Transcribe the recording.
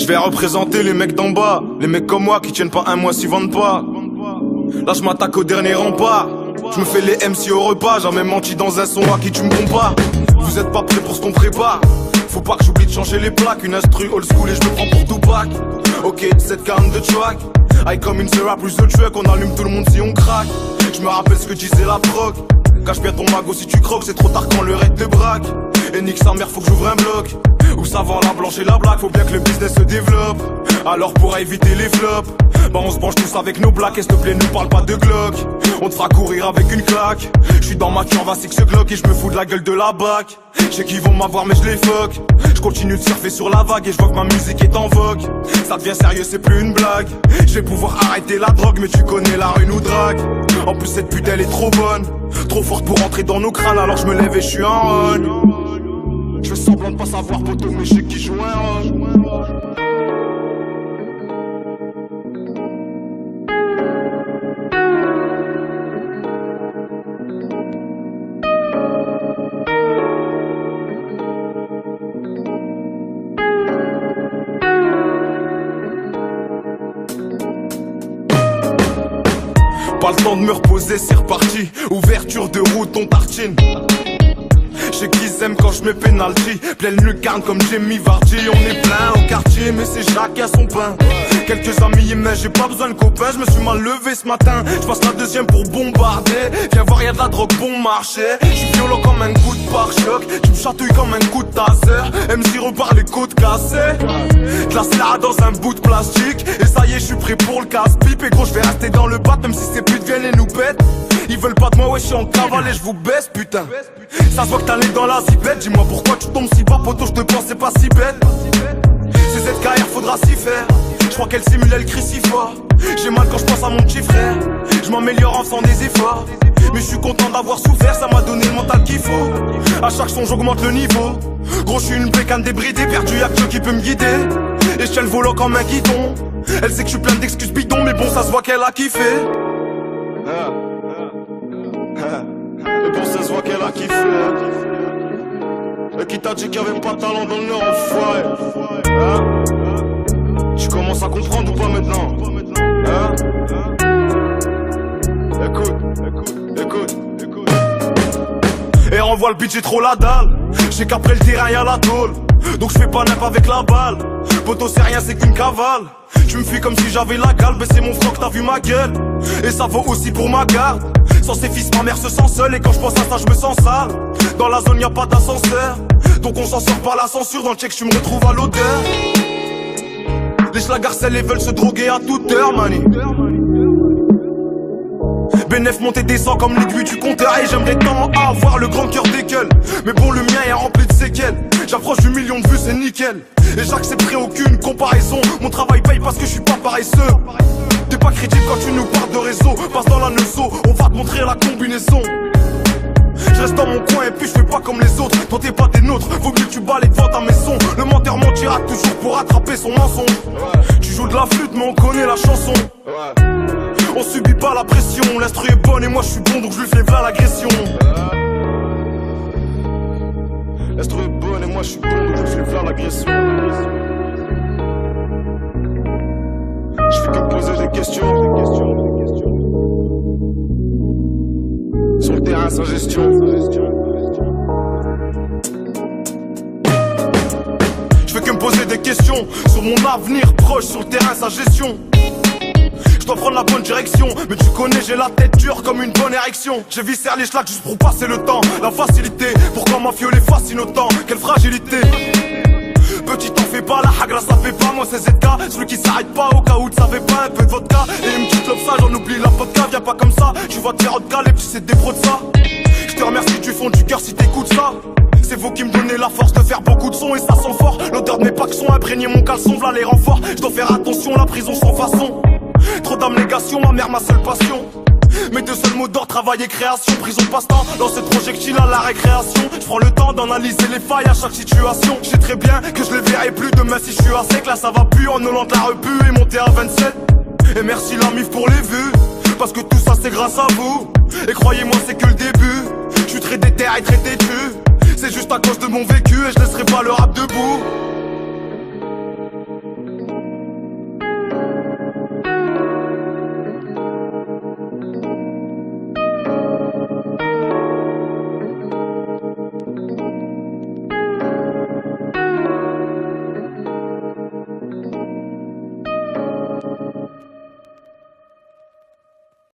vais représenter les mecs d'en bas, les mecs comme moi qui tiennent pas un mois s'y vendent pas. Là je m'attaque au dernier rempart. Je me fais les MC au repas, jamais menti dans un son à qui tu me compares. Vous êtes pas prêts pour ce qu'on prépare. Faut pas que j'oublie de changer les plaques. Une instru old school et je me prends pour Tupac. Ok, cette canne de track. I come in the rap plus the truck. On allume tout le monde si on craque. Je me rappelle ce que disait la prog. Cache bien ton magot si tu croques. C'est trop tard quand le raid te braque. Et nique sa mère, faut que j'ouvre un bloc. Où ça vend la blanche et la blague. Faut bien que le business se développe. Alors pour éviter les flops, bah on se branche tous avec nos blacks. Et s'il te plaît, nous parle pas de Glock. On te fera courir avec une claque. J'suis dans ma curve à six Glock et je me fous de la gueule de la bac. J'sais qu'ils vont m'avoir mais je les fuck. Je continue de surfer sur la vague et je vois que ma musique est en vogue. Ça devient sérieux, c'est plus une blague. Je vais pouvoir arrêter la drogue, mais tu connais la rue nous drague. En plus cette pute elle est trop bonne, trop forte pour entrer dans nos crânes. Alors je me lève et je suis en on. Je fais semblant de pas savoir poto, mais je sais qui joue un on. Pas le temps de me reposer, c'est reparti. Ouverture de route, on tartine. J'sais qu'ils aiment quand j'mets penalty. Pleine lucarne comme Jamie Vardy. On est plein au quartier mais c'est chacun son pain. Quelques amis mais j'ai pas besoin de copains. Je me suis mal levé ce matin. J'passe la deuxième pour bombarder. Viens voir y'a de la drogue bon marché. J'suis violent comme un coup de pare-choc. Tu me chatouilles comme un coup de taser. MC repart les côtes cassées. De la sera dans un bout de plastique. Et ça y est j'suis prêt pour le casse-pipe. Et gros j'vais rester dans le bat même si ces putes viennent et nous pètent. Ils veulent pas de moi, ouais, je suis en cavale et je vous baisse, putain. Ça se voit que t'allais dans la zipette. Dis-moi pourquoi tu tombes si bas, poto, je te pensais pas si bête. C'est ZKR, faudra s'y faire. Je crois qu'elle simule, elle crie si fort. J'ai mal quand je pense à mon petit frère. Je m'améliore en faisant des efforts. Mais je suis content d'avoir souffert, ça m'a donné le mental qu'il faut. À chaque son, j'augmente le niveau. Gros, je suis une bécane débridée, perdu, y'a que Dieu qui peut me guider. Et je tiens le volant comme un guidon. Elle sait que je suis plein d'excuses bidons, mais bon, ça se voit qu'elle a kiffé. Et pour ça se voit qu'elle a kiffé. Et qui t'a dit qu'il y avait pas de talent dans le nord, enfoiré. Tu commences à comprendre ou pas maintenant? Écoute. Et renvoie le beat, j'ai trop la dalle. J'sais qu'après le terrain y'a la tôle. Donc j'fais pas neuf avec la balle. Poto c'est rien, c'est qu'une cavale. Tu me fuis comme si j'avais la gale. Baisser mon froc, t'as vu ma gueule. Et ça vaut aussi pour ma garde. Sans ses fils, ma mère se sent seule. Et quand je pense à ça, je me sens sale. Dans la zone, y'a pas d'ascenseur. Donc on s'en sort par la censure. Dans le check, je me retrouve à l'odeur. Les schlagarcelles, ils veulent se droguer à toute heure, mani. Bénéf monte et descend comme l'aiguille du compteur. Et j'aimerais tant avoir le grand cœur des gueules. Mais bon, le mien est rempli de séquelles. J'approche du million de vues, c'est nickel. Et j'accepterai aucune comparaison. Mon travail paye parce que je suis pas paresseux. T'es pas crédible quand tu nous parles de réseau. Passe dans la neuso, on va te montrer la combinaison. Je reste dans mon coin et puis je fais pas comme les autres. Toi t'es pas des nôtres, vaut mieux que tu balais devant ta maison. Le menteur mentira toujours pour rattraper son mensonge. Tu joues de la flûte mais on connaît la chanson. On subit pas la pression, l'instru est bonne et moi je suis bon donc je lui fais v'là l'agression. L'instru est bonne et moi je suis bon donc je lui fais v'là l'agression. Je fais que me poser des questions. Sur le terrain sans gestion. Je fais que me poser des questions sur mon avenir proche, sur le terrain sa gestion. Je dois prendre la bonne direction, mais tu connais j'ai la tête dure comme une bonne érection. J'ai viscère les schlags juste pour passer le temps. La facilité, pourquoi ma fiole est fascine autant? Quelle fragilité. Petit t'en fais pas, la hagra ça fait pas. Moi c'est ZK, celui qui s'arrête pas au cas où tu savais pas. Un peu de vodka et une petite lobe ça, j'en oublie la vodka. Viens pas comme ça, tu vas te faire de les petits c'est des pros de ça. Je te remercie du fond du cœur si t'écoutes ça. C'est vous qui me donnez la force de faire beaucoup de sons et ça sent fort. L'odeur de mes packs sont imprégnées, mon caleçon, v'là les renforts. Je dois faire attention, la prison sans façon. Trop d'abnégation, ma mère ma seule passion. Mes deux seuls mots d'ordre, travail et création. Prison passe-temps, dans cette projectile à la récréation. Je prends le temps d'analyser les failles à chaque situation. Je sais très bien que je les verrai plus demain si je suis à sec. Là ça va plus, en Hollande la repu et monter à 27. Et merci la mif pour les vues, parce que tout ça c'est grâce à vous. Et croyez-moi c'est que le début. Je suis très déter et très têtu. C'est juste à cause de mon vécu et je laisserai pas le rap debout.